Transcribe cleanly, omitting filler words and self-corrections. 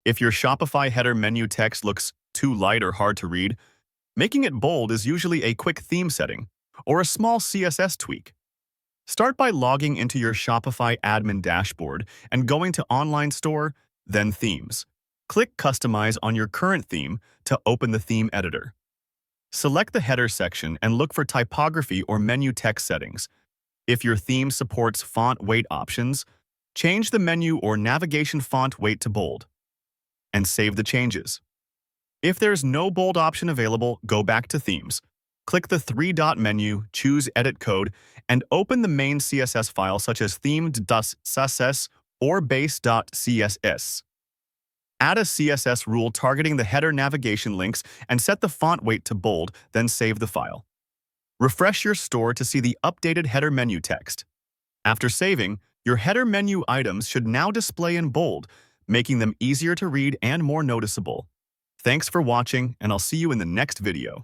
If your Shopify header menu text looks too light or hard to read, making it bold is usually a quick theme setting or a small CSS tweak. Start by logging into your Shopify admin dashboard and going to Online Store, then Themes. Click Customize on your current theme to open the theme editor. Select the header section and look for typography or menu text settings. If your theme supports font weight options, change the menu or navigation font weight to bold and save the changes. If there's no bold option available, go back to Themes. Click the three-dot menu, choose Edit Code, and open the main CSS file such as theme.sh or base.css. Add a CSS rule targeting the header navigation links and set the font weight to bold, then save the file. Refresh your store to see the updated header menu text. After saving, your header menu items should now display in bold, making them easier to read and more noticeable. Thanks for watching, and I'll see you in the next video.